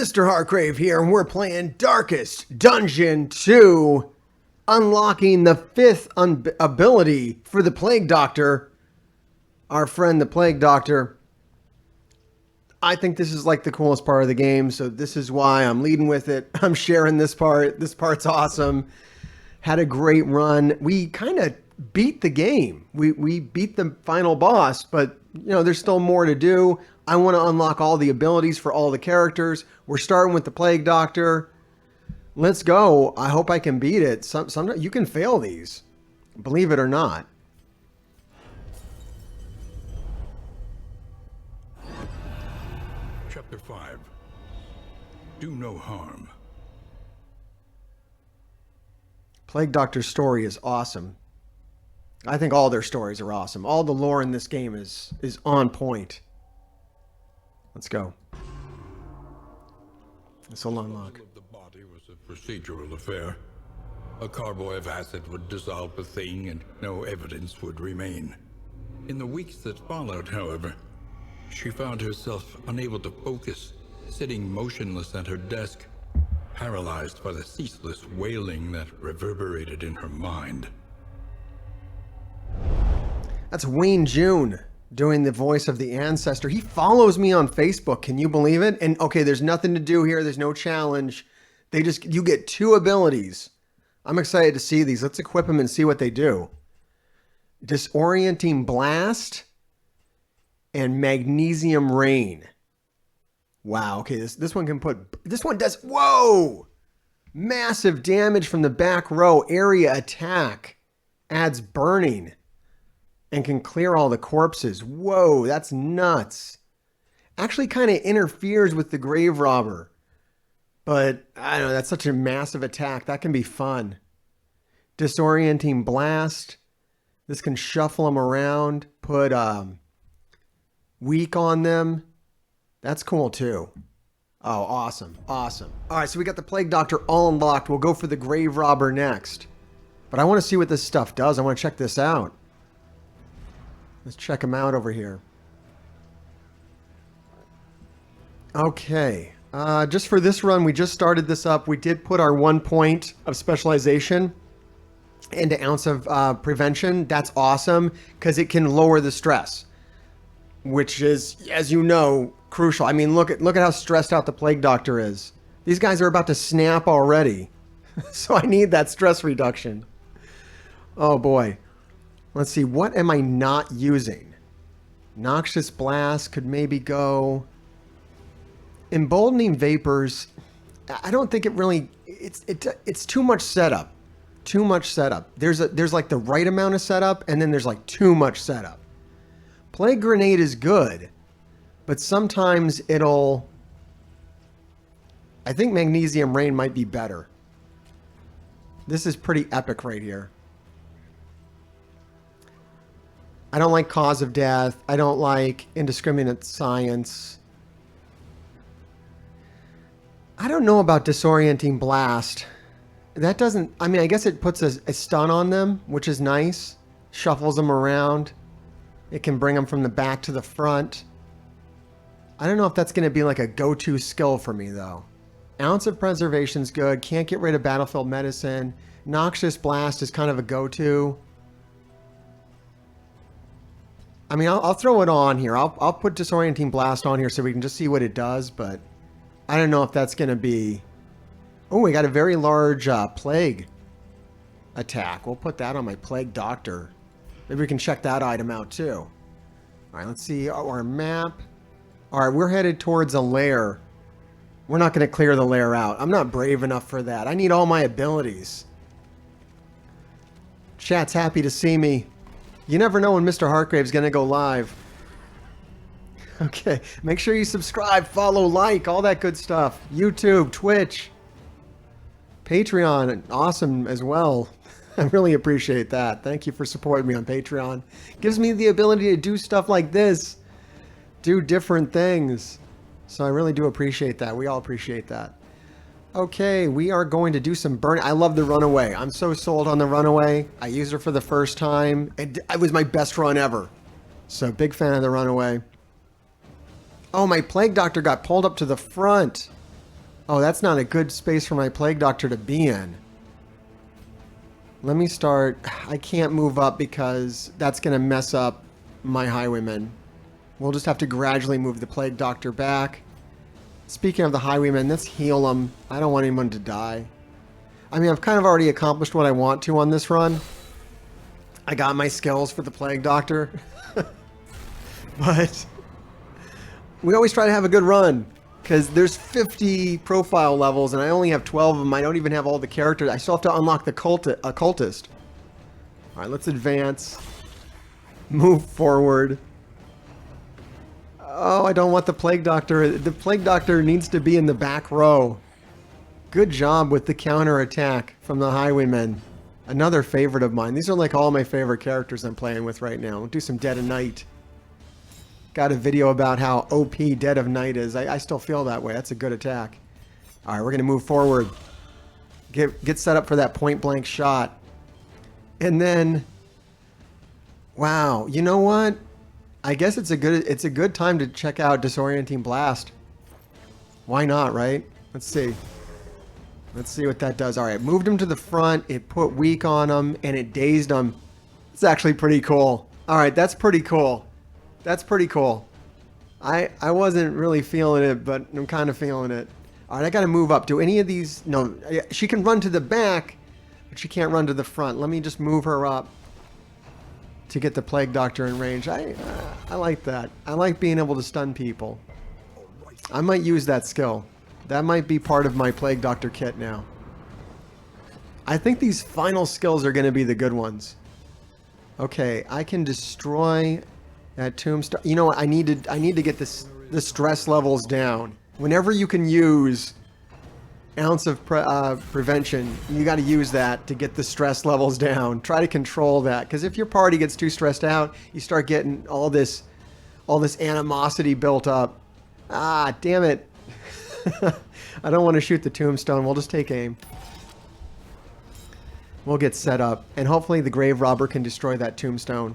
MrHartgrave here, and we're playing Darkest Dungeon 2, unlocking the fifth ability for the Plague Doctor. Our friend the Plague Doctor. I think this is like the coolest part of the game, so this is why I'm leading with it. I'm sharing this part. This part's awesome. Had a great run. We kind of beat the game. We beat the final boss, but you know, there's still more to do. I want to unlock all the abilities for all the characters. We're starting with the Plague Doctor. Let's go. I hope I can beat it. Sometimes you can fail these, believe it or not. Chapter 5. Do no harm. Plague Doctor's story is awesome. I think all their stories are awesome. All the lore in this game is on point. Let's go. This will unlock. The body was a procedural affair. A carboy of acid would dissolve the thing and no evidence would remain. In the weeks that followed, however, she found herself unable to focus, sitting motionless at her desk, paralyzed by the ceaseless wailing that reverberated in her mind. That's Wayne June doing the voice of the ancestor. He follows me on Facebook. Can you believe it? And okay, there's nothing to do here. There's no challenge. You get 2 abilities. I'm excited to see these. Let's equip them and see what they do. Disorienting Blast and Magnesium Rain. Wow. Okay, this one does, whoa! Massive damage from the back row. Area attack. Adds burning. And can clear all the corpses. Whoa, that's nuts. Actually kind of interferes with the grave robber. But, I don't know, that's such a massive attack. That can be fun. Disorienting Blast. This can shuffle them around. Put weak on them. That's cool too. Oh, awesome. Awesome. Alright, so we got the Plague Doctor all unlocked. We'll go for the grave robber next. But I want to see what this stuff does. I want to check this out. Let's check them out over here. Okay. Just for this run, we just started this up. We did put our 1 point of specialization into ounce of prevention. That's awesome because it can lower the stress, which is, as you know, crucial. I mean, look at how stressed out the Plague Doctor is. These guys are about to snap already. So I need that stress reduction. Oh boy. Let's see, what am I not using? Noxious Blast could maybe go. Emboldening Vapors, I don't think it really, it's too much setup. Too much setup. There's like the right amount of setup, and then there's like too much setup. Plague Grenade is good, but sometimes I think Magnesium Rain might be better. This is pretty epic right here. I don't like Cause of Death. I don't like Indiscriminate Science. I don't know about Disorienting Blast. That doesn't, I mean, I guess it puts a stun on them, which is nice. Shuffles them around. It can bring them from the back to the front. I don't know if that's going to be like a go-to skill for me, though. Ounce of Preservation's good. Can't get rid of Battlefield Medicine. Noxious Blast is kind of a go-to. I mean, I'll throw it on here. I'll put Disorienting Blast on here so we can just see what it does, but I don't know if that's going to be... Oh, we got a very large plague attack. We'll put that on my Plague Doctor. Maybe we can check that item out too. All right, let's see our map. All right, we're headed towards a lair. We're not going to clear the lair out. I'm not brave enough for that. I need all my abilities. Chat's happy to see me. You never know when MrHartgrave's going to go live. Okay, make sure you subscribe, follow, like, all that good stuff. YouTube, Twitch, Patreon, awesome as well. I really appreciate that. Thank you for supporting me on Patreon. Gives me the ability to do stuff like this. Do different things. So I really do appreciate that. We all appreciate that. Okay, we are going to do some burn. I love the Runaway. I'm so sold on the Runaway. I used her for the first time. It was my best run ever. So big fan of the Runaway. Oh, my Plague Doctor got pulled up to the front. Oh, that's not a good space for my Plague Doctor to be in. Let me start. I can't move up because that's going to mess up my Highwaymen. We'll just have to gradually move the Plague Doctor back. Speaking of the Highwaymen, let's heal them. I don't want anyone to die. I mean, I've kind of already accomplished what I want to on this run. I got my skills for the Plague Doctor. But we always try to have a good run. Because there's 50 profile levels and I only have 12 of them. I don't even have all the characters. I still have to unlock the cultist. Alright, let's advance. Move forward. Oh, I don't want the Plague Doctor. The Plague Doctor needs to be in the back row. Good job with the counter attack from the Highwaymen. Another favorite of mine. These are like all my favorite characters I'm playing with right now. We'll do some Dead of Night. Got a video about how OP Dead of Night is. I still feel that way. That's a good attack. Alright, we're going to move forward. Get set up for that point blank shot. And then... Wow, you know what? I guess it's a good time to check out Disorienting Blast. Why not, right? Let's see. Let's see what that does. Alright, moved him to the front. It put weak on him, and it dazed him. It's actually pretty cool. Alright, that's pretty cool. That's pretty cool. I wasn't really feeling it, but I'm kind of feeling it. Alright, I gotta move up. Do any of these... No, she can run to the back, but she can't run to the front. Let me just move her up to get the Plague Doctor in range. I like that. I like being able to stun people. I might use that skill. That might be part of my Plague Doctor kit now. I think these final skills are going to be the good ones. Okay, I can destroy that tombstone. You know what? I need to get the stress levels down. Whenever you can use ounce of prevention, you got to use that to get the stress levels down. Try to control that, because if your party gets too stressed out, you start getting all this animosity built up. Ah, damn it. I don't want to shoot the tombstone. We'll just take aim. We'll get set up, and hopefully the grave robber can destroy that tombstone.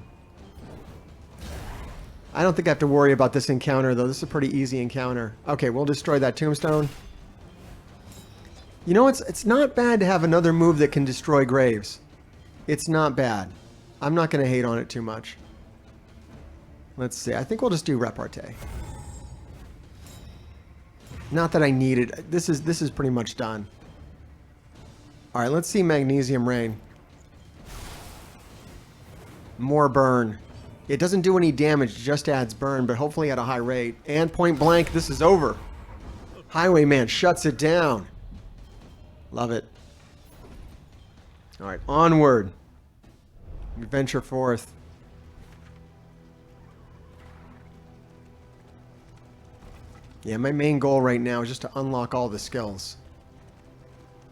I don't think I have to worry about this encounter, though. This is a pretty easy encounter. Okay, we'll destroy that tombstone. You know, it's not bad to have another move that can destroy graves. It's not bad. I'm not going to hate on it too much. Let's see. I think we'll just do repartee. Not that I need it. This is pretty much done. All right, let's see Magnesium Rain. More burn. It doesn't do any damage, just adds burn, but hopefully at a high rate. And point blank, this is over. Highwayman shuts it down. Love it. All right, onward. We venture forth. Yeah, my main goal right now is just to unlock all the skills.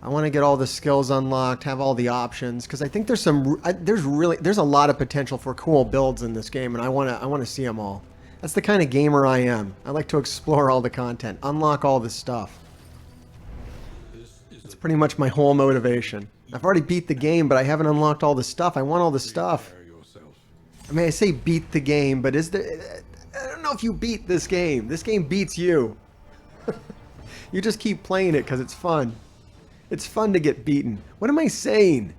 I want to get all the skills unlocked, have all the options, because I think there's there's a lot of potential for cool builds in this game, and I want to see them all. That's the kind of gamer I am. I like to explore all the content, unlock all this stuff. It's pretty much my whole motivation. I've already beat the game, but I haven't unlocked all the stuff. I want all the stuff. I mean, I say beat the game, but is there... I don't know if you beat this game. This game beats you. You just keep playing it because it's fun. It's fun to get beaten. What am I saying?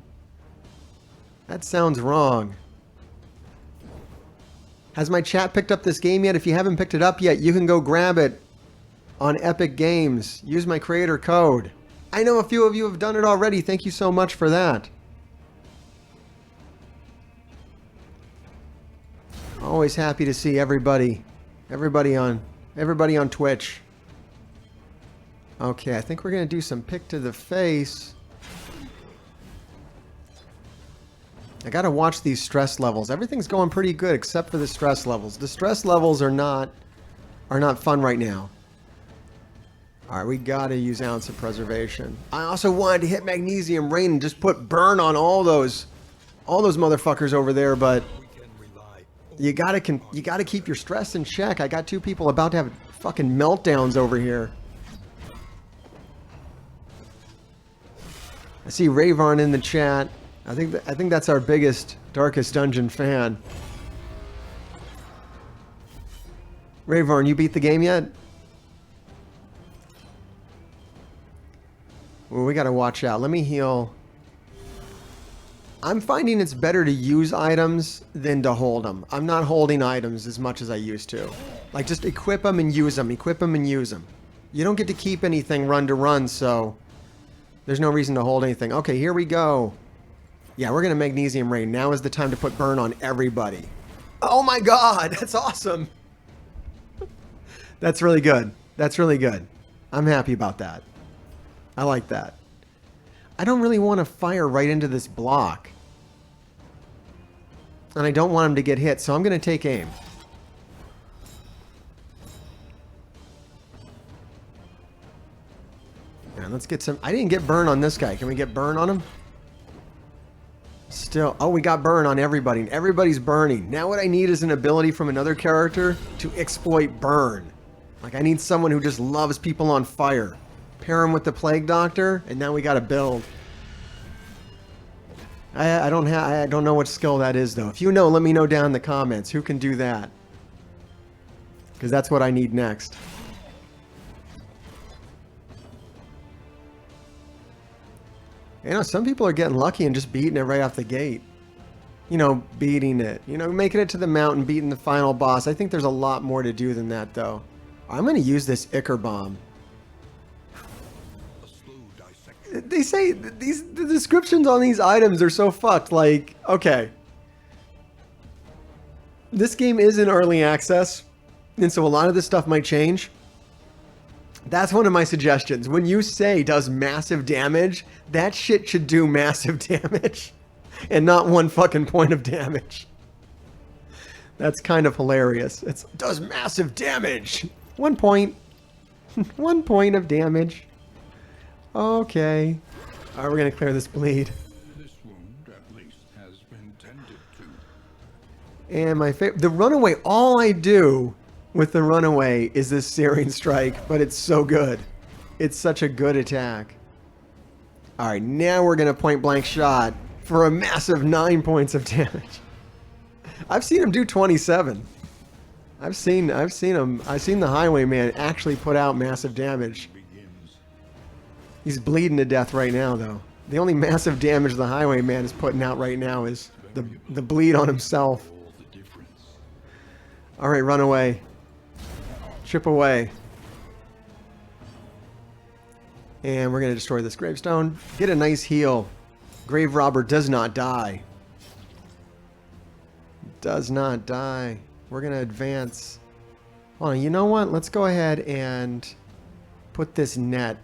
That sounds wrong. Has my chat picked up this game yet? If you haven't picked it up yet, you can go grab it on Epic Games. Use my creator code. I know a few of you have done it already. Thank you so much for that. Always happy to see everybody on Twitch. Okay, I think we're gonna do some pick to the face. I gotta watch these stress levels. Everything's going pretty good except for the stress levels. The stress levels are not fun right now. All right, we gotta use ounce of preservation. I also wanted to hit Magnesium Rain and just put burn on all those motherfuckers over there, but you gotta keep your stress in check. I got two people about to have fucking meltdowns over here. I see Rayvarn in the chat. I think that's our biggest Darkest Dungeon fan. Rayvarn, you beat the game yet? Well, we got to watch out. Let me heal. I'm finding it's better to use items than to hold them. I'm not holding items as much as I used to. Like, just equip them and use them. Equip them and use them. You don't get to keep anything run to run, so there's no reason to hold anything. Okay, here we go. Yeah, we're going to Magnesium Rain. Now is the time to put burn on everybody. Oh my god, that's awesome. That's really good. That's really good. I'm happy about that. I like that. I don't really want to fire right into this block. And I don't want him to get hit, so I'm going to take aim. Yeah, let's get some... I didn't get burn on this guy. Can we get burn on him? Still... Oh, we got burn on everybody. Everybody's burning. Now what I need is an ability from another character to exploit burn. Like, I need someone who just loves people on fire. Pair him with the Plague Doctor, and now we got to build. I don't know what skill that is, though. If you know, let me know down in the comments. Who can do that? Because that's what I need next. You know, some people are getting lucky and just beating it right off the gate. You know, beating it. You know, making it to the mountain, beating the final boss. I think there's a lot more to do than that, though. I'm going to use this Ichor Bomb. They say the descriptions on these items are so fucked. Like, okay. This game is in early access, and so a lot of this stuff might change. That's one of my suggestions. When you say does massive damage, that shit should do massive damage. And not one fucking point of damage. That's kind of hilarious. It does massive damage. 1 point. 1 point of damage. Okay. Alright, we're going to clear this bleed. This wound, at least, has been tended to. And my favorite... The runaway, all I do with the runaway is this Searing Strike, but it's so good. It's such a good attack. Alright, now we're going to point blank shot for a massive 9 points of damage. I've seen him do 27. I've seen the Highwayman actually put out massive damage. He's bleeding to death right now, though. The only massive damage the Highwayman is putting out right now is the bleed on himself. Alright, run away. Chip away. And we're going to destroy this gravestone. Get a nice heal. Grave Robber does not die. Does not die. We're going to advance. Hold on, you know what? Let's go ahead and put this net.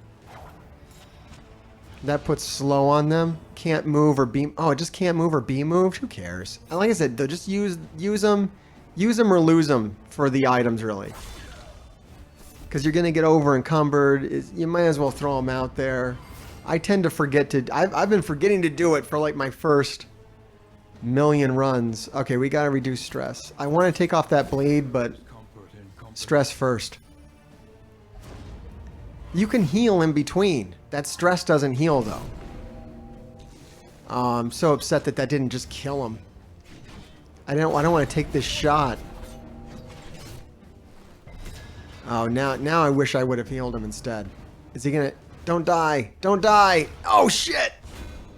That puts slow on them. Can't move or be... Oh, it just can't move or be moved? Who cares? And like I said, they'll just use them or lose them for the items, really. Because you're going to get over encumbered. You might as well throw them out there. I tend to forget to... I've been forgetting to do it for like my first million runs. Okay, we got to reduce stress. I want to take off that bleed, but stress first. You can heal in between. That stress doesn't heal, though. Oh, I'm so upset that didn't just kill him. I don't want to take this shot. Oh, now I wish I would have healed him instead. Is he gonna... Don't die! Don't die! Oh, shit!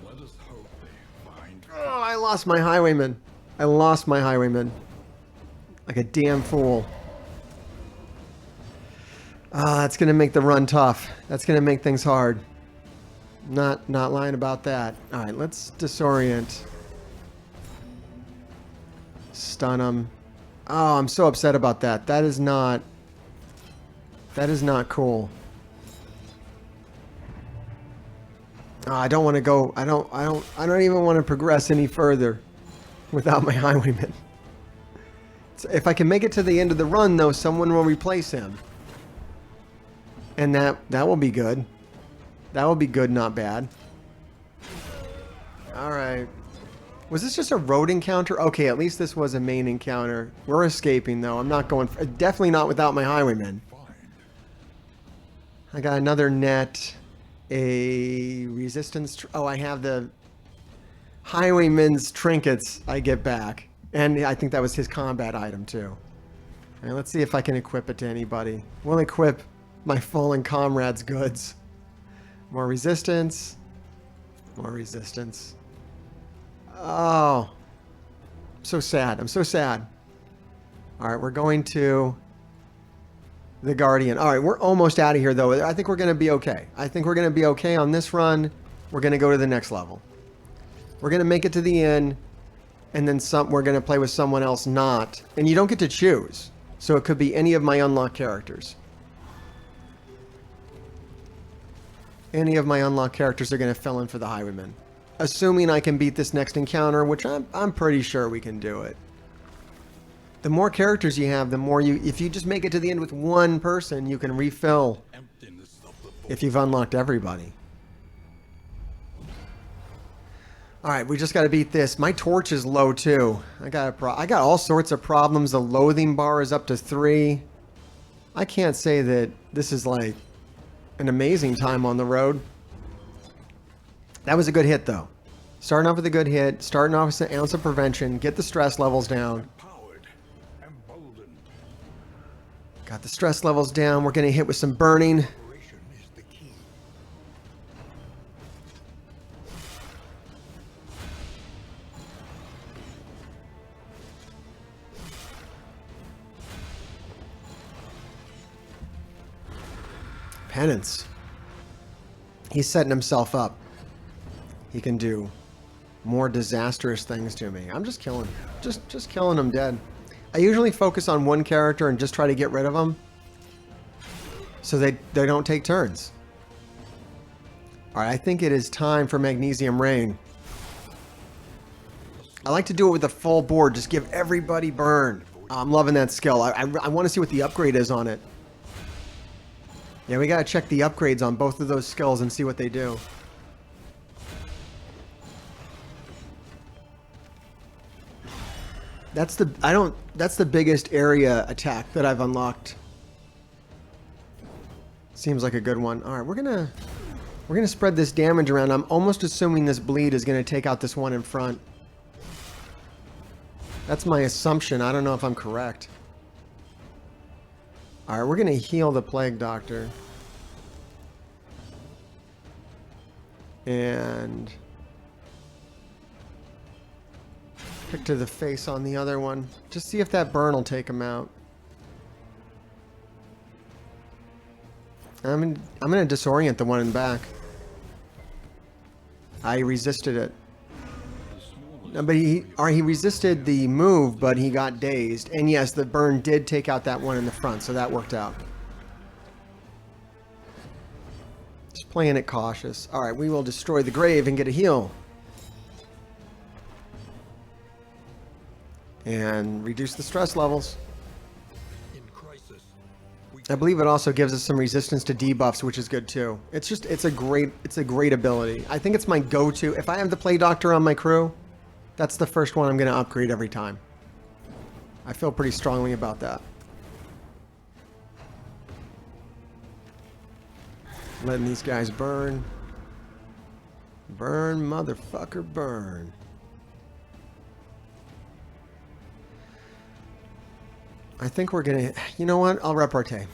Let us hope they find... Oh, I lost my Highwayman. I lost my Highwayman. Like a damn fool. Ah, that's gonna make the run tough. That's gonna make things hard. Not lying about that. Alright, let's disorient. Stun him. Oh, I'm so upset about that. That is not cool. Oh, I don't want to go. I don't even want to progress any further without my Highwayman. So if I can make it to the end of the run, though, someone will replace him. And that will be good. That will be good, not bad. Alright. Was this just a road encounter? Okay, at least this was a main encounter. We're escaping, though. I'm not going... Definitely not without my Highwaymen. I got another net. A resistance... Oh, I have the Highwayman's trinkets I get back. And I think that was his combat item, too. Alright, let's see if I can equip it to anybody. We'll equip my fallen comrade's goods. More resistance. More resistance. Oh. I'm so sad. I'm so sad. Alright, we're going to the Guardian. Alright, we're almost out of here, though. I think we're going to be okay. I think we're going to be okay on this run. We're going to go to the next level. We're going to make it to the end, and then we're going to play with someone else not. And you don't get to choose. So it could be any of my unlocked characters. Any of my unlocked characters are going to fill in for the Highwayman. Assuming I can beat this next encounter, which I'm pretty sure we can do it. The more characters you have, the more you... If you just make it to the end with one person, you can refill if you've unlocked everybody. Alright, we just got to beat this. My torch is low, too. I got all sorts of problems. The loathing bar is up to 3. I can't say that this is like an amazing time on the road. That was a good hit, though. Starting off with a good hit, starting off with an ounce of prevention, get the stress levels down. Got the stress levels down. We're going to hit with some burning. Penance. He's setting himself up. He can do more disastrous things to me. I'm just killing him. Just killing him dead. I usually focus on one character and just try to get rid of them so they don't take turns. Alright, I think it is time for Magnesium Rain. I like to do it with a full board. Just give everybody burn. I'm loving that skill. I want to see what the upgrade is on it. Yeah, we gotta check the upgrades on both of those skills and see what they do. That's the biggest area attack that I've unlocked. Seems like a good one. Alright, we're gonna spread this damage around. I'm almost assuming this bleed is gonna take out this one in front. That's my assumption. I don't know if I'm correct. Alright, we're going to heal the Plague Doctor. And pick to the face on the other one. Just see if that burn will take him out. I'm going to disorient the one in the back. I resisted it. No, but he resisted the move, but he got dazed. And yes, the burn did take out that one in the front, so that worked out. Just playing it cautious. Alright, we will destroy the grave and get a heal. And reduce the stress levels. I believe it also gives us some resistance to debuffs, which is good too. It's a great ability. I think it's my go-to. If I have the Plague Doctor on my crew, that's the first one I'm going to upgrade every time. I feel pretty strongly about that. Letting these guys burn. Burn, motherfucker, burn. I think we're going to... You know what? I'll repartee.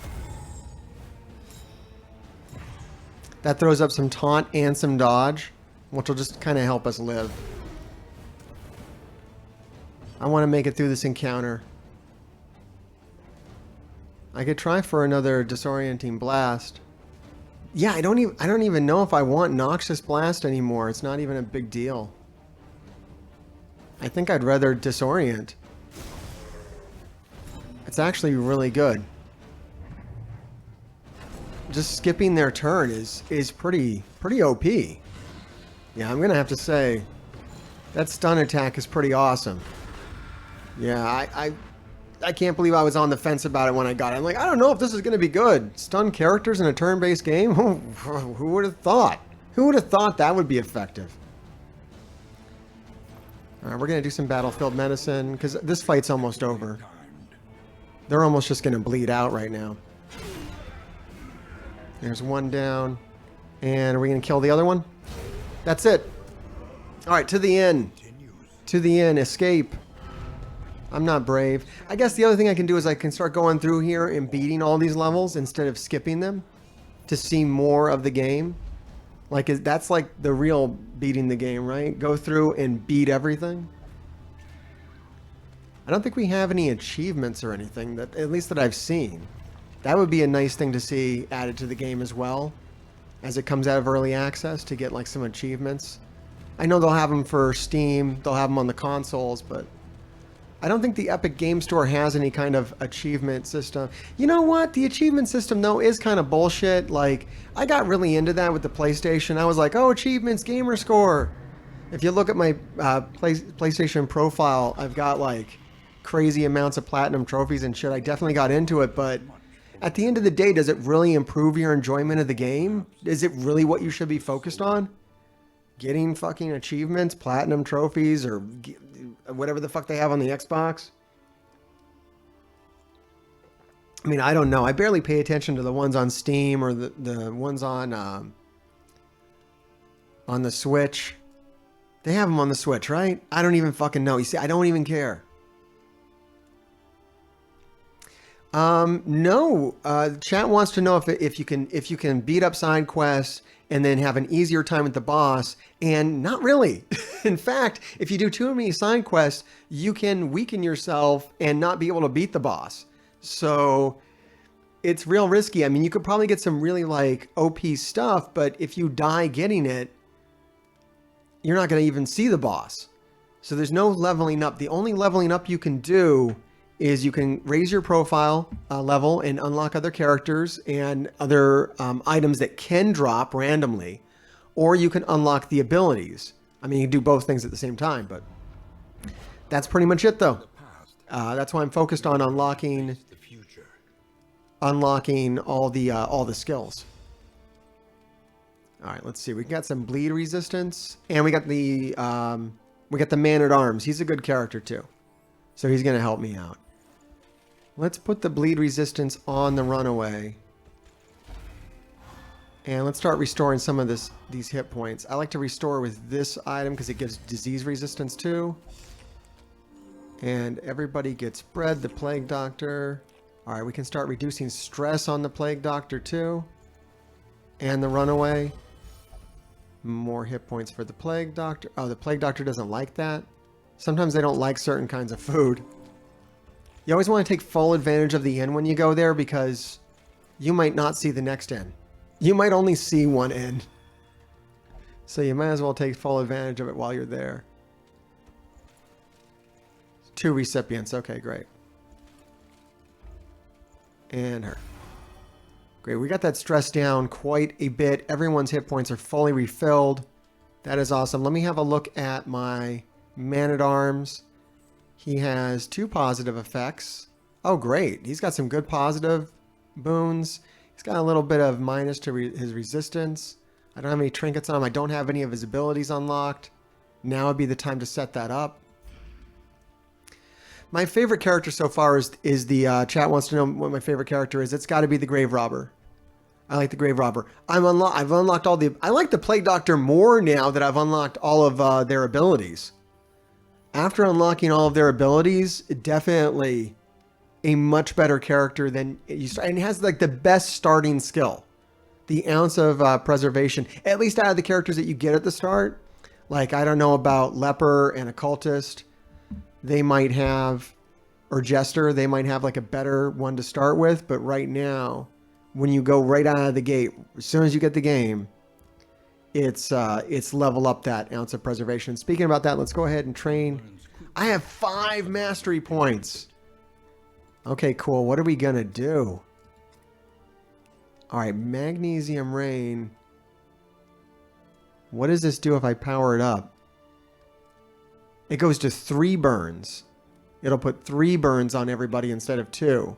That throws up some taunt and some dodge, which will just kind of help us live. I want to make it through this encounter. I could try for another Disorienting Blast. Yeah, I don't even know if I want Noxious Blast anymore. It's not even a big deal. I think I'd rather Disorient. It's actually really good. Just skipping their turn is pretty OP. Yeah, I'm gonna have to say that stun attack is pretty awesome. Yeah, I can't believe I was on the fence about it when I got it. I'm like, I don't know if this is going to be good. Stun characters in a turn-based game? Who would have thought? Who would have thought that would be effective? Alright, we're going to do some battlefield medicine, because this fight's almost over. They're almost just going to bleed out right now. There's one down. And are we going to kill the other one? That's it. Alright, to the end. To the end. Escape. I'm not brave. I guess the other thing I can do is I can start going through here and beating all these levels instead of skipping them to see more of the game. Like, that's like the real beating the game, right? Go through and beat everything. I don't think we have any achievements or anything, that at least that I've seen. That would be a nice thing to see added to the game as well, as it comes out of early access, to get like some achievements. I know they'll have them for Steam, they'll have them on the consoles, but I don't think the Epic Game Store has any kind of achievement system. You know what? The achievement system, though, is kind of bullshit. Like, I got really into that with the PlayStation. I was like, oh, achievements, gamer score. If you look at my PlayStation profile, I've got like crazy amounts of platinum trophies and shit. I definitely got into it, but at the end of the day, does it really improve your enjoyment of the game? Is it really what you should be focused on? Getting fucking achievements, platinum trophies, or whatever the fuck they have on the Xbox? I mean, I don't know. I barely pay attention to the ones on Steam or the ones on the Switch. They have them on the Switch, right? I don't even fucking know. You see, I don't even care. No. Chat wants to know if you can beat up side quests and then have an easier time with the boss, and not really. In fact, if you do too many side quests, you can weaken yourself and not be able to beat the boss. So it's real risky. I mean, you could probably get some really like OP stuff, but if you die getting it, you're not going to even see the boss. So there's no leveling up. The only leveling up you can do is you can raise your profile level and unlock other characters and other items that can drop randomly, or you can unlock the abilities. I mean, you can do both things at the same time, but that's pretty much it, though. That's why I'm focused on unlocking all the skills. All right, let's see. We got some bleed resistance, and we got the Man-at-Arms. He's a good character too, so he's gonna help me out. Let's put the bleed resistance on the runaway. And let's start restoring some of these hit points. I like to restore with this item because it gives disease resistance too. And everybody gets bred, the Plague Doctor. Alright, we can start reducing stress on the Plague Doctor too. And the runaway. More hit points for the Plague Doctor. Oh, the Plague Doctor doesn't like that. Sometimes they don't like certain kinds of food. You always want to take full advantage of the inn when you go there, because you might not see the next inn. You might only see one inn. So you might as well take full advantage of it while you're there. 2 recipients. Okay, great. And her. Great. We got that stress down quite a bit. Everyone's hit points are fully refilled. That is awesome. Let me have a look at my Man-at-Arms. He has 2 positive effects. Oh, great. He's got some good positive boons. He's got a little bit of minus to his resistance. I don't have any trinkets on him. I don't have any of his abilities unlocked. Now would be the time to set that up. My favorite character so far is the chat wants to know what my favorite character is. It's got to be the Grave Robber. I like the Grave Robber. I've unlocked all the... I like the Plague Doctor more now that I've unlocked all of their abilities. After unlocking all of their abilities, definitely a much better character than you start. And it has like the best starting skill. The ounce of preservation, at least out of the characters that you get at the start. Like, I don't know about Leper and Occultist. They might have, or Jester, they might have like a better one to start with. But right now, when you go right out of the gate, as soon as you get the game, it's level up that ounce of preservation. Speaking about that, let's go ahead and train. I have 5 mastery points. Okay, cool. What are we gonna do? All right, Magnesium Rain. What does this do if I power it up? It goes to 3 burns. It'll put 3 burns on everybody instead of 2.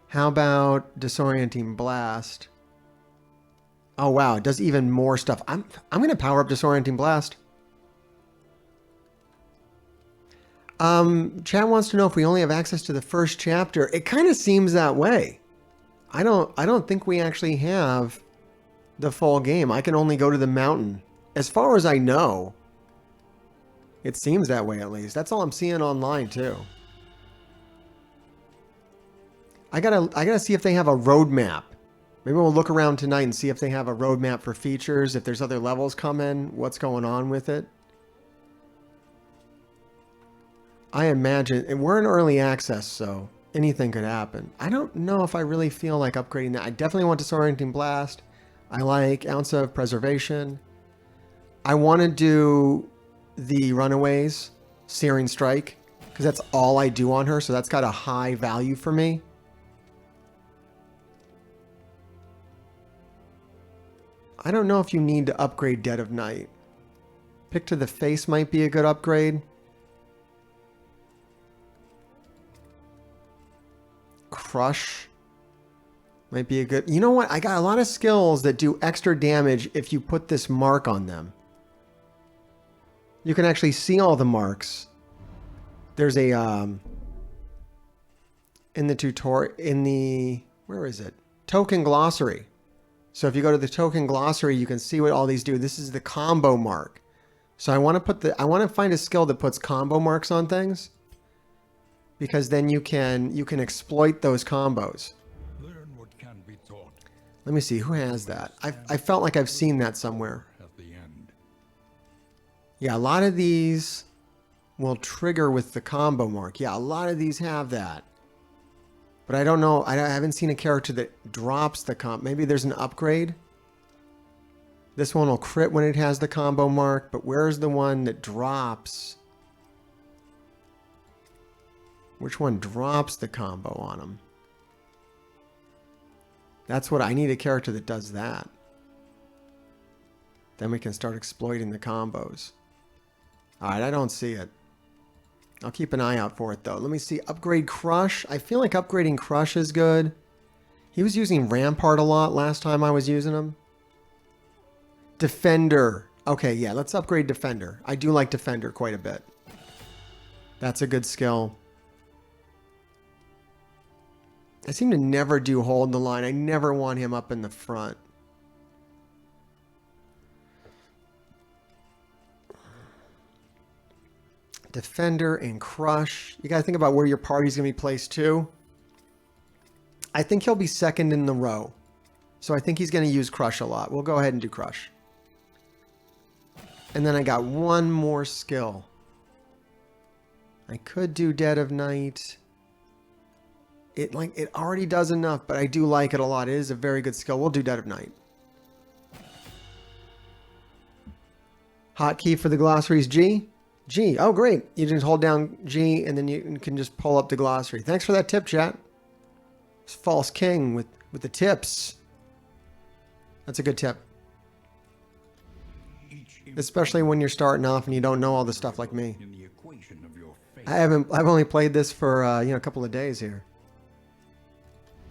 How about Disorienting Blast? Oh wow, it does even more stuff. I'm gonna power up Disorienting Blast. Chat wants to know if we only have access to the first chapter. It kind of seems that way. I don't think we actually have the full game. I can only go to the mountain. As far as I know, it seems that way at least. That's all I'm seeing online too. I gotta see if they have a roadmap Maybe we'll look around tonight and see if they have a roadmap for features, if there's other levels coming, what's going on with it. I imagine, and we're in early access, so anything could happen. I don't know if I really feel like upgrading that. I definitely want Disorienting Blast. I like Ounce of Preservation. I want to do the Runaways, Searing Strike, because that's all I do on her, so that's got a high value for me. I don't know if you need to upgrade Dead of Night. Pick to the Face might be a good upgrade. Crush might be a good... You know what? I got a lot of skills that do extra damage if you put this mark on them. You can actually see all the marks. There's a... in the tutorial... In the... Where is it? Token Glossary. So if you go to the Token Glossary, you can see what all these do. This is the combo mark. So I want to put the... I want to find a skill that puts combo marks on things. Because then you can exploit those combos. Learn what can be taught. Let me see, who has that? I felt like I've seen that somewhere. At the end. Yeah, a lot of these will trigger with the combo mark. Yeah, a lot of these have that. But I don't know, I haven't seen a character that drops the comp. Maybe there's an upgrade. This one will crit when it has the combo mark, but where's the one that drops? Which one drops the combo on them? That's what I need, a character that does that. Then we can start exploiting the combos. Alright, I don't see it. I'll keep an eye out for it though. Let me see. Upgrade Crush. I feel like upgrading Crush is good. He was using Rampart a lot last time I was using him. Defender. Okay, yeah, let's upgrade Defender. I do like Defender quite a bit. That's a good skill. I seem to never do Hold the Line. I never want him up in the front. Defender and Crush. You got to think about where your party's going to be placed too. I think he'll be second in the row. So I think he's going to use Crush a lot. We'll go ahead and do Crush. And then I got one more skill. I could do Dead of Night. It already does enough, but I do like it a lot. It is a very good skill. We'll do Dead of Night. Hotkey for the glossary is G. G. Oh, great. You just hold down G, and then you can just pull up the glossary. Thanks for that tip, chat. It's False King with the tips. That's a good tip. Especially when you're starting off and you don't know all the stuff like me. I've only played this for a couple of days here.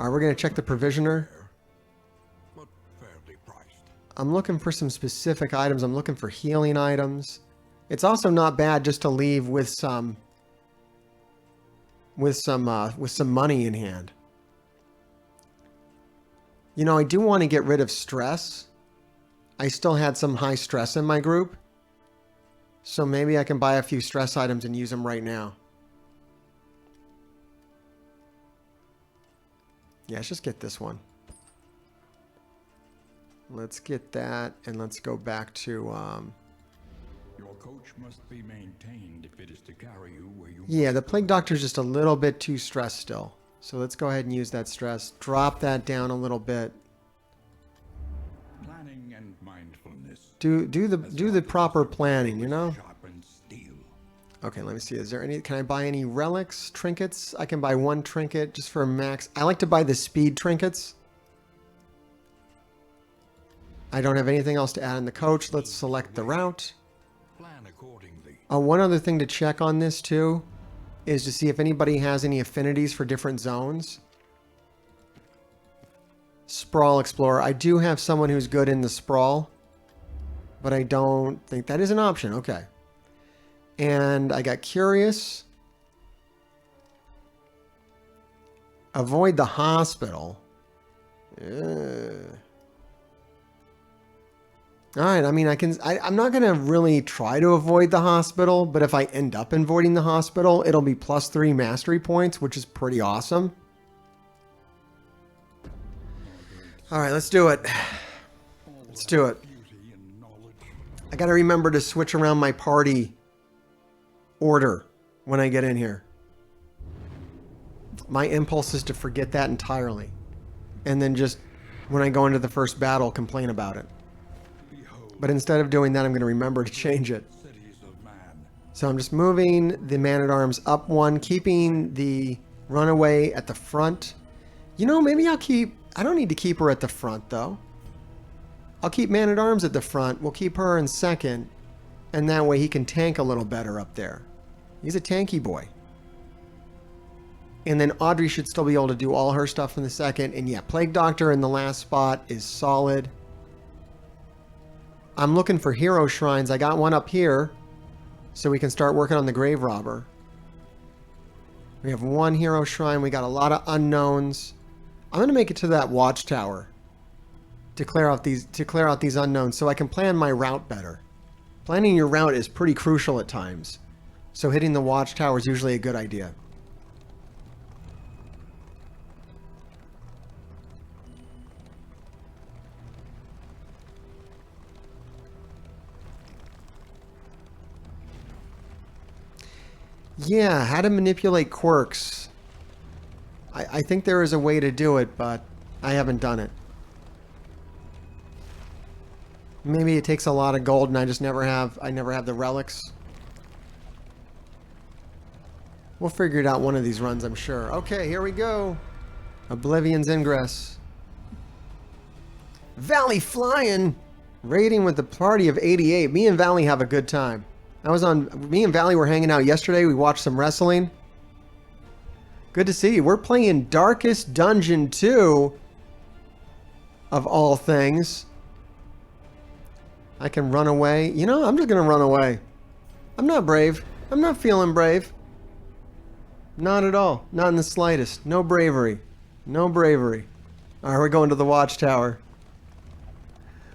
All right, we're gonna check the provisioner. I'm looking for some specific items. I'm looking for healing items. It's also not bad just to leave with some money in hand. You know, I do want to get rid of stress. I still had some high stress in my group. So maybe I can buy a few stress items and use them right now. Yeah, let's just get this one. Let's get that, and let's go back to... Your coach must be maintained if it is to carry you where you... Yeah, the Plague Doctor's just a little bit too stressed still. So let's go ahead and use that stress. Drop that down a little bit. Planning and mindfulness. Do the proper planning, you know? Okay, let me see. Is there any... Can I buy any relics, trinkets? I can buy one trinket just for a max. I like to buy the speed trinkets. I don't have anything else to add in the coach. Let's select the route. Plan accordingly. One other thing to check on this too is to see if anybody has any affinities for different zones. Sprawl Explorer. I do have someone who's good in the sprawl, but I don't think that is an option. Okay. And I got Curious. Avoid the hospital. Alright, I mean, I'm not going to really try to avoid the hospital, but if I end up avoiding the hospital, it'll be +3 mastery points, which is pretty awesome. All right, let's do it. Let's do it. I got to remember to switch around my party order when I get in here. My impulse is to forget that entirely. And then just, when I go into the first battle, complain about it. But instead of doing that, I'm going to remember to change it. So I'm just moving the Man-at-Arms up one, keeping the Runaway at the front. You know, maybe I'll keep... I don't need to keep her at the front, though. I'll keep Man-at-Arms at the front. We'll keep her in second. And that way he can tank a little better up there. He's a tanky boy. And then Audrey should still be able to do all her stuff in the second. And yeah, Plague Doctor in the last spot is solid. I'm looking for hero shrines. I got one up here. So we can start working on the Grave Robber. We have one hero shrine. We got a lot of unknowns. I'm going to make it to that watchtower to clear out these unknowns so I can plan my route better. Planning your route is pretty crucial at times. So hitting the watchtower is usually a good idea. Yeah, how to manipulate quirks. I think there is a way to do it, but I haven't done it. Maybe it takes a lot of gold and I never have the relics. We'll figure it out one of these runs, I'm sure. Okay, here we go. Oblivion's Ingress. Valley flying! Raiding with the party of 88. Me and Valley have a good time. Me and Valley were hanging out yesterday. We watched some wrestling. Good to see you. We're playing Darkest Dungeon 2. Of all things. I can run away. You know, I'm just going to run away. I'm not brave. I'm not feeling brave. Not at all. Not in the slightest. No bravery. No bravery. Alright, we're going to the Watchtower.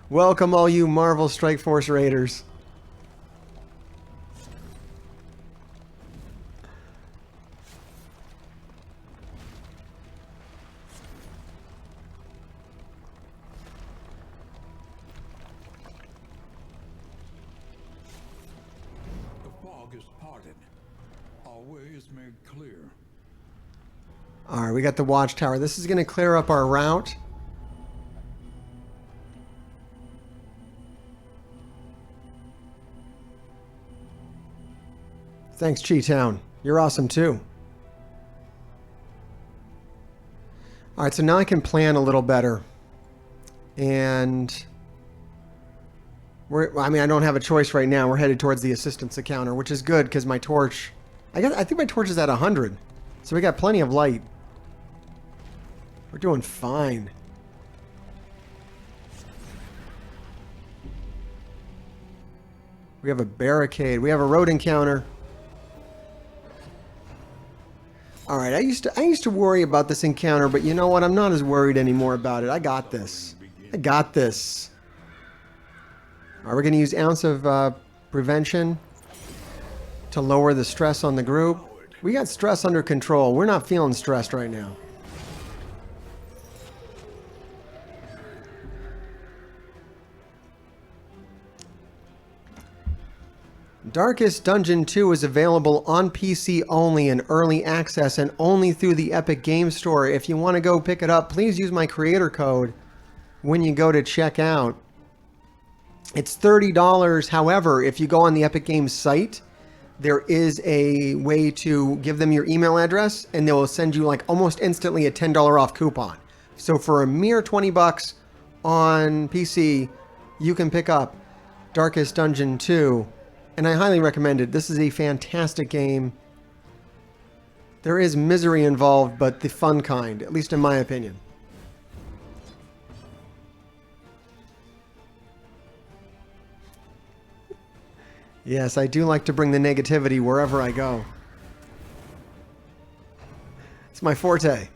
Welcome all you Marvel Strike Force Raiders. Alright, we got the Watchtower. This is going to clear up our route. Thanks, Chi-Town. You're awesome too. Alright, so now I can plan a little better. And... I don't have a choice right now. We're headed towards the assistance encounter, which is good because my torch... I think my torch is at 100. So we got plenty of light. We're doing fine. We have a barricade. We have a road encounter. Alright, I used to worry about this encounter, but you know what? I'm not as worried anymore about it. I got this. I got this. Alright, we're going to use Ounce of Prevention to lower the stress on the group. We got stress under control. We're not feeling stressed right now. Darkest Dungeon 2 is available on PC only in early access and only through the Epic Games Store. If you want to go pick it up, please use my creator code when you go to check out. It's $30. However, if you go on the Epic Games site, there is a way to give them your email address and they will send you like almost instantly a $10 off coupon. So for a mere 20 bucks on PC, you can pick up Darkest Dungeon 2. And I highly recommend it. This is a fantastic game. There is misery involved, but the fun kind, at least in my opinion. Yes, I do like to bring the negativity wherever I go. It's my forte.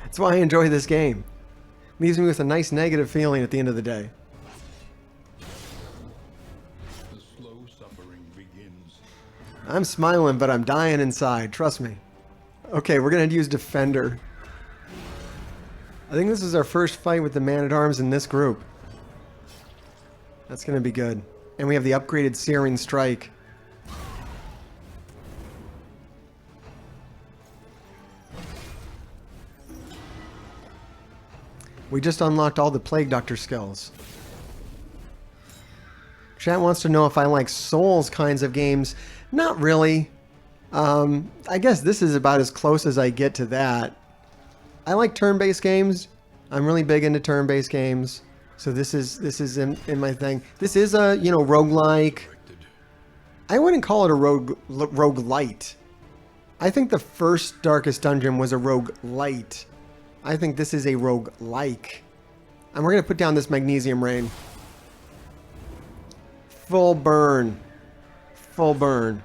That's why I enjoy this game. Leaves me with a nice negative feeling at the end of the day. I'm smiling, but I'm dying inside. Trust me. Okay, we're going to use Defender. I think this is our first fight with the Man-at-Arms in this group. That's going to be good. And we have the upgraded Searing Strike. We just unlocked all the Plague Doctor skills. Chat wants to know if I like Souls kinds of games. Not really. I guess this is about as close as I get to that. I like turn-based games. I'm really big into turn-based games. So this is in my thing. This is a, you know, roguelike. I wouldn't call it a roguelite. I think the first Darkest Dungeon was a roguelite. I think this is a roguelike. And we're going to put down this Magnesium Rain. Full burn. Full burn.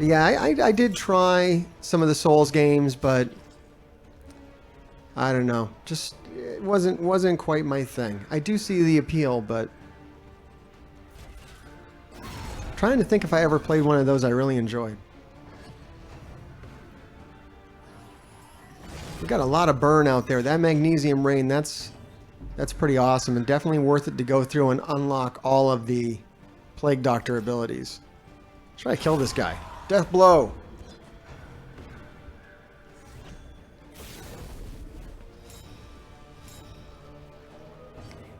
Yeah, I did try some of the Souls games, but I don't know. Just it wasn't quite my thing. I do see the appeal, but trying to think if I ever played one of those I really enjoyed. We got a lot of burn out there. That Magnesium Rain, that's pretty awesome, and definitely worth it to go through and unlock all of the Plague Doctor abilities. Try to kill this guy. Death blow.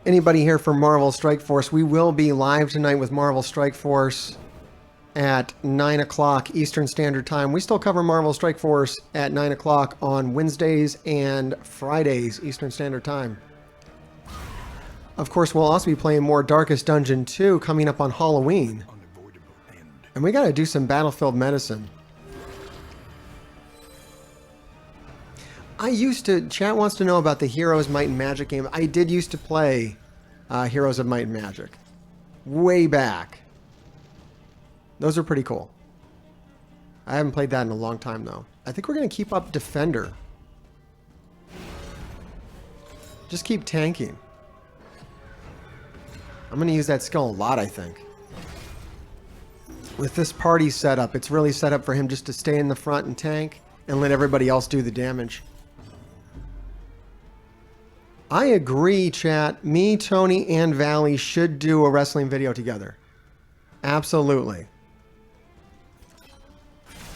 Anybody here for Marvel Strike Force? We will be live tonight with Marvel Strike Force at 9 o'clock Eastern Standard Time. We still cover Marvel Strike Force at 9 o'clock on Wednesdays and Fridays Eastern Standard Time. Of course, we'll also be playing more Darkest Dungeon 2 coming up on Halloween. And we got to do some Battlefield Medicine. Chat wants to know about the Heroes Might and Magic game. I did used to play Heroes of Might and Magic. Way back. Those are pretty cool. I haven't played that in a long time, though. I think we're going to keep up Defender. Just keep tanking. I'm going to use that skill a lot, I think. With this party setup, it's really set up for him just to stay in the front and tank and let everybody else do the damage. I agree, chat. Me, Tony, and Valley should do a wrestling video together. Absolutely.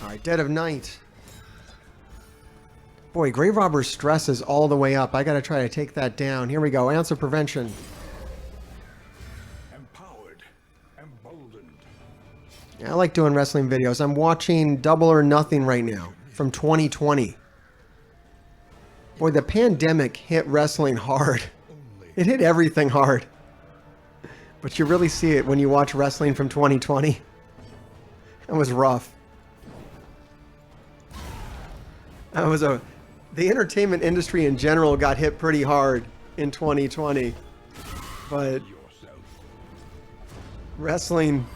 Alright, Dead of Night. Boy, Grave Robber's stress is all the way up. I gotta try to take that down. Here we go. Answer Prevention. I like doing wrestling videos. I'm watching Double or Nothing right now from 2020. Boy, the pandemic hit wrestling hard. It hit everything hard. But you really see it when you watch wrestling from 2020. It was rough. The entertainment industry in general got hit pretty hard in 2020. But wrestling,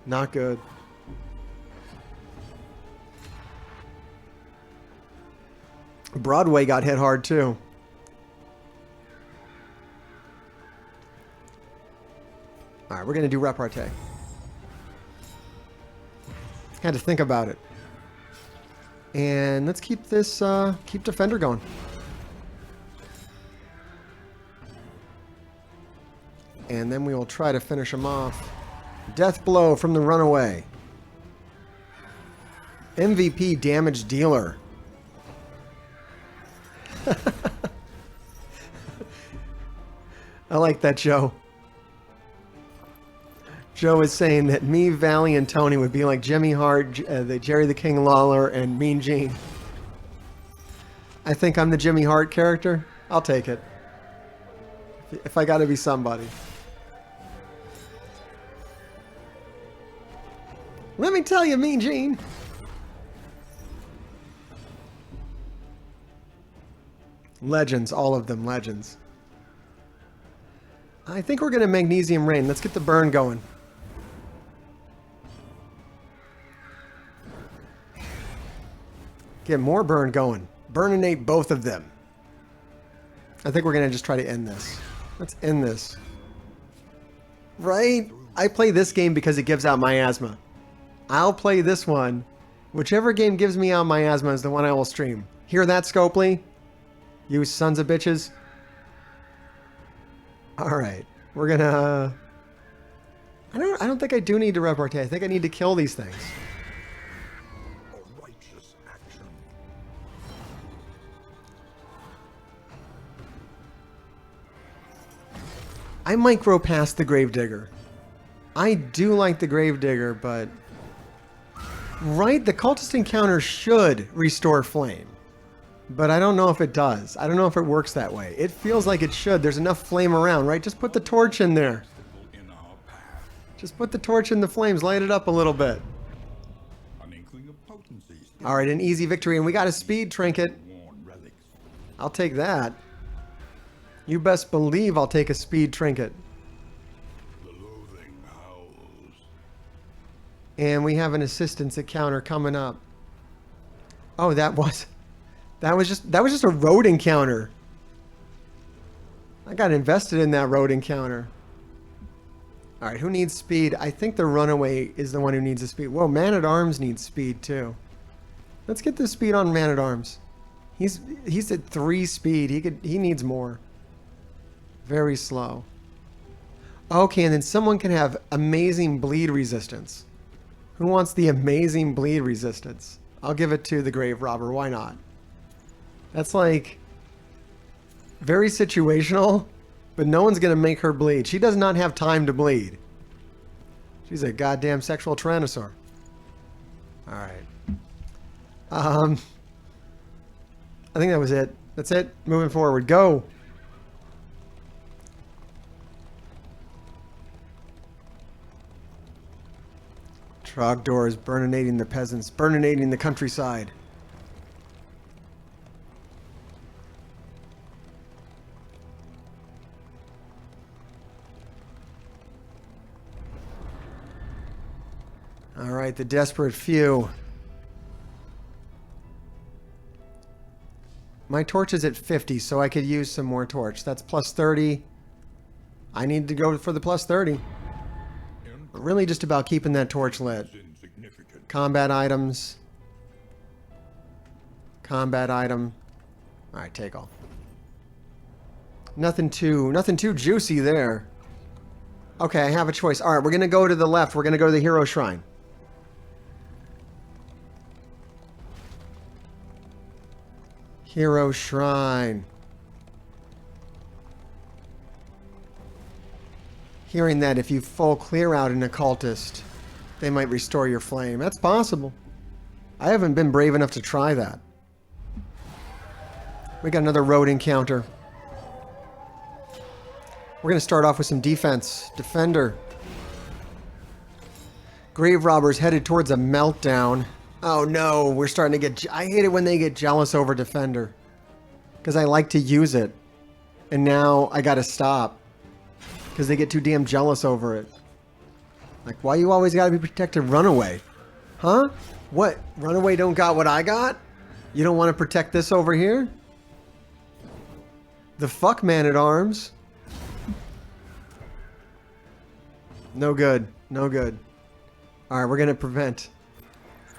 not good. Broadway got hit hard too. Alright, we're going to do repartee. Had to think about it. And let's keep this, keep Defender going. And then we will try to finish him off. Death Blow from the Runaway. MVP Damage Dealer. I like that, Joe. Joe is saying that me, Valley, and Tony would be like Jimmy Hart, the Jerry the King Lawler, and Mean Gene. I think I'm the Jimmy Hart character. I'll take it. If I gotta be somebody. Let me tell you, Mean Gene. Legends, all of them legends. I think we're going to Magnesium Rain. Let's get the burn going. Get more burn going. Burninate both of them. I think we're going to just try to end this. Let's end this. Right? I play this game because it gives out miasma. I'll play this one. Whichever game gives me out my asthma is the one I will stream. Hear that, Scopely? You sons of bitches. Alright. We're gonna... I don't think I do need to repartee. I think I need to kill these things. A righteous action. I micro past the Gravedigger. I do like the Gravedigger, but... Right, the cultist encounter should restore flame. But I don't know if it does. I don't know if it works that way. It feels like it should. There's enough flame around, right? Just put the torch in there. In our path. Just put the torch in the flames. Light it up a little bit. An inkling of potency. Alright, an easy victory. And we got a speed trinket. Worn relics. I'll take that. You best believe I'll take a speed trinket. The loathing howls. And we have an assistance encounter coming up. Oh, that was just a road encounter. I got invested in that road encounter. All right, who needs speed? I think the runaway is the one who needs the speed. Whoa, Man-at-Arms needs speed too. Let's get the speed on Man-at-Arms. He's at 3 speed. He needs more. Very slow. Okay, and then someone can have amazing bleed resistance. Who wants the amazing bleed resistance? I'll give it to the Grave Robber. Why not? That's like very situational, but no one's going to make her bleed. She does not have time to bleed. She's a goddamn sexual tyrannosaur. All right. I think that was it. That's it. Moving forward. Go. Trogdor is burninating the peasants, burninating the countryside. All right, the desperate few. My torch is at 50, so I could use some more torch. That's plus 30. I need to go for the plus 30. Really just about keeping that torch lit. Combat items. Combat item. Alright, take all. Nothing too juicy there. Okay, I have a choice. Alright, we're gonna go to the left. We're gonna go to the hero shrine. Hero shrine. Hearing that if you full clear out an occultist, they might restore your flame. That's possible. I haven't been brave enough to try that. We got another road encounter. We're going to start off with some defense. Defender. Grave Robber's headed towards a meltdown. Oh no, we're starting to get... I hate it when they get jealous over Defender. Because I like to use it. And now I got to stop. Because they get too damn jealous over it. Like, why you always gotta be protected? Runaway. Huh? What? Runaway don't got what I got? You don't want to protect this over here? The fuck, Man-at-Arms? No good. No good. Alright, we're gonna prevent.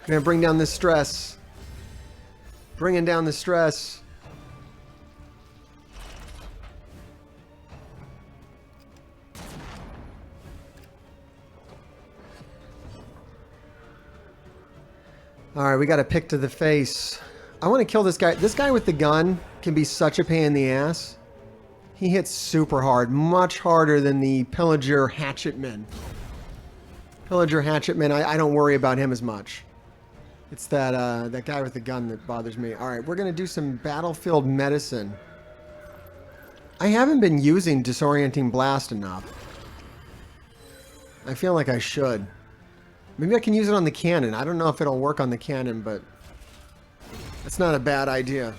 We're gonna bring down this stress. Bringing down the stress. Alright, we got a pick to the face. I want to kill this guy. This guy with the gun can be such a pain in the ass. He hits super hard. Much harder than the Pillager Hatchetman. Pillager Hatchetman, I don't worry about him as much. It's that guy with the gun that bothers me. Alright, we're going to do some battlefield medicine. I haven't been using Disorienting Blast enough. I feel like I should. Maybe I can use it on the cannon. I don't know if it'll work on the cannon, but that's not a bad idea.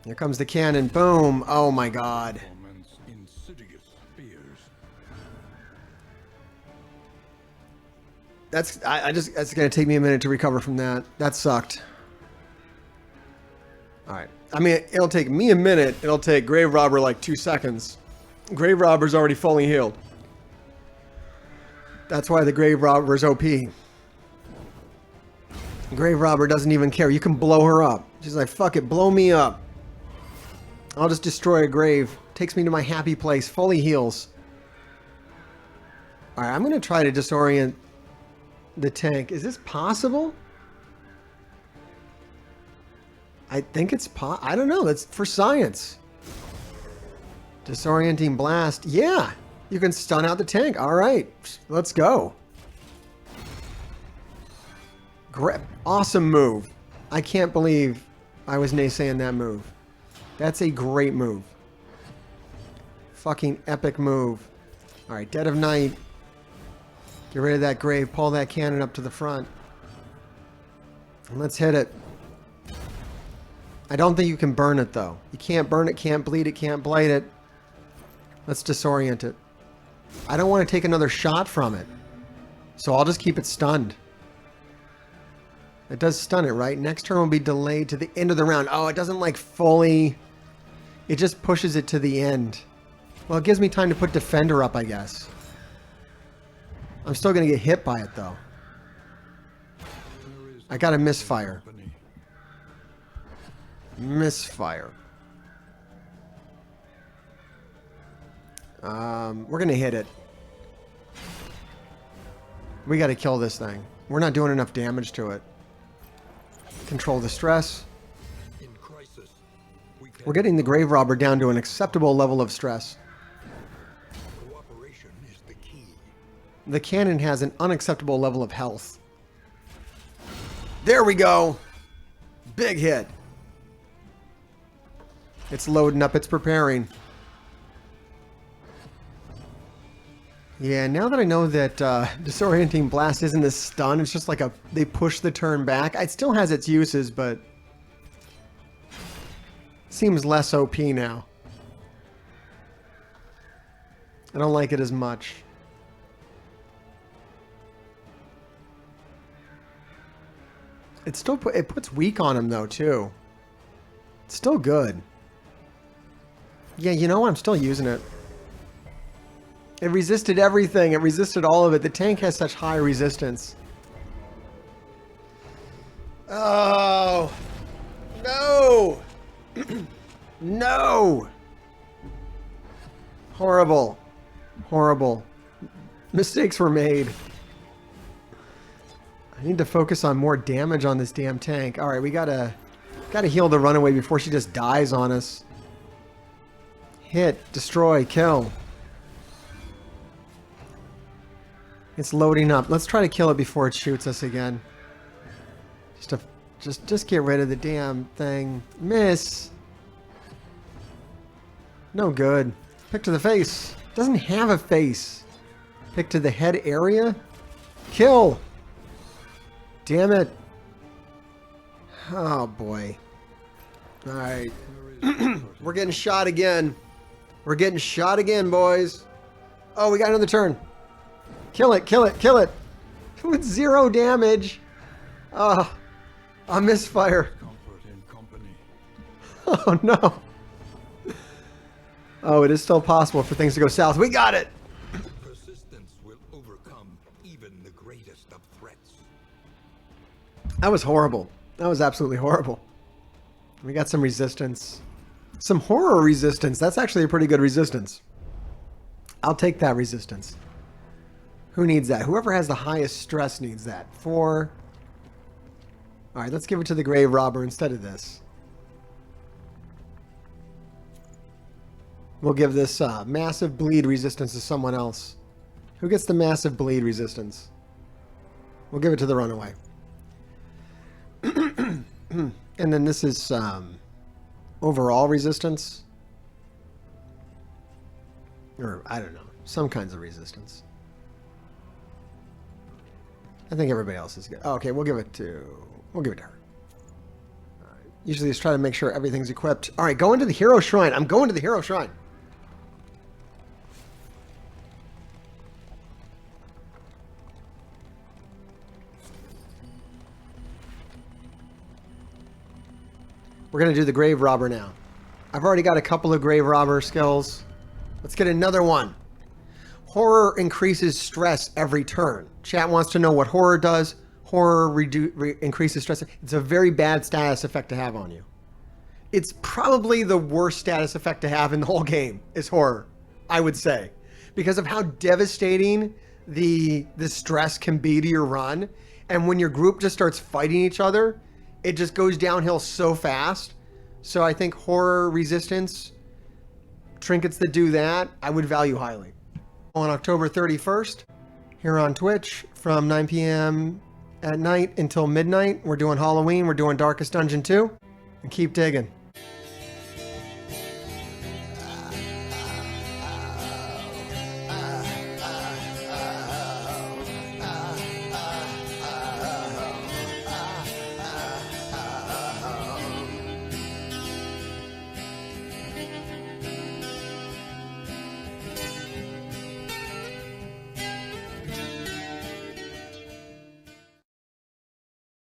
Here comes the cannon. Boom. Oh my god. That's going to take me a minute to recover from that. That sucked. All right. I mean, it'll take me a minute. It'll take Grave Robber like 2 seconds. Grave Robber's already fully healed. That's why the Grave Robber's OP. Grave Robber doesn't even care. You can blow her up. She's like, fuck it, blow me up. I'll just destroy a grave. Takes me to my happy place. Fully heals. Alright, I'm going to try to disorient the tank. Is this possible? I think it's I don't know. That's for science. Disorienting Blast. Yeah. You can stun out the tank. Alright. Let's go. Awesome move. I can't believe I was naysaying that move. That's a great move. Fucking epic move. Alright, Dead of Night. Get rid of that grave. Pull that cannon up to the front. And let's hit it. I don't think you can burn it, though. You can't burn it, can't bleed it, can't blight it. Let's disorient it. I don't want to take another shot from it. So I'll just keep it stunned. It does stun it, right? Next turn will be delayed to the end of the round. Oh, it doesn't like fully... It just pushes it to the end. Well, it gives me time to put Defender up, I guess. I'm still going to get hit by it, though. I got to misfire. Misfire. We're going to hit it. We got to kill this thing. We're not doing enough damage to it. Control the stress. We're getting the Grave Robber down to an acceptable level of stress. Cooperation is the key. The cannon has an unacceptable level of health. There we go. Big hit. It's loading up. It's preparing. Yeah, now that I know that Disorienting Blast isn't this stun, it's just like they push the turn back. It still has its uses, but seems less OP now. I don't like it as much. It still it puts weak on him though too. It's still good. Yeah, you know what? I'm still using it. It resisted everything. It resisted all of it. The tank has such high resistance. Oh. No. No. Horrible. Horrible. Mistakes were made. I need to focus on more damage on this damn tank. All right, we gotta heal the runaway before she just dies on us. Hit, destroy, kill. It's loading up. Let's try to kill it before it shoots us again. Just get rid of the damn thing. Miss. No good. Pick to the face. Doesn't have a face. Pick to the head area. Kill. Damn it. Oh boy. All right. We're getting shot again. We're getting shot again, boys. Oh, we got another turn. Kill it, kill it, kill it. With 0 damage. Oh, a misfire. Oh, no. Oh, it is still possible for things to go south. We got it. Persistence will overcome even the greatest of threats. That was horrible. That was absolutely horrible. We got some resistance. Some horror resistance. That's actually a pretty good resistance. I'll take that resistance. Who needs that? Whoever has the highest stress needs that. 4. All right, let's give it to the Grave Robber instead of this. We'll give this massive bleed resistance to someone else. Who gets the massive bleed resistance? We'll give it to the runaway. And then this is overall resistance. Or, I don't know. Some kinds of resistance. I think everybody else is good. Oh, okay, we'll give it to her. All right. Usually just try to make sure everything's equipped. All right, go into the Hero Shrine. I'm going to the Hero Shrine. We're going to do the grave robber now. I've already got a couple of grave robber skills. Let's get another one. Horror increases stress every turn. Chat wants to know what horror does. Horror increases stress. It's a very bad status effect to have on you. It's probably the worst status effect to have in the whole game is horror, I would say. Because of how devastating the stress can be to your run. And when your group just starts fighting each other, it just goes downhill so fast. So I think horror resistance, trinkets that do that, I would value highly. On October 31st, here on Twitch, from 9 p.m. at night until midnight, we're doing Halloween, we're doing Darkest Dungeon 2, and keep digging.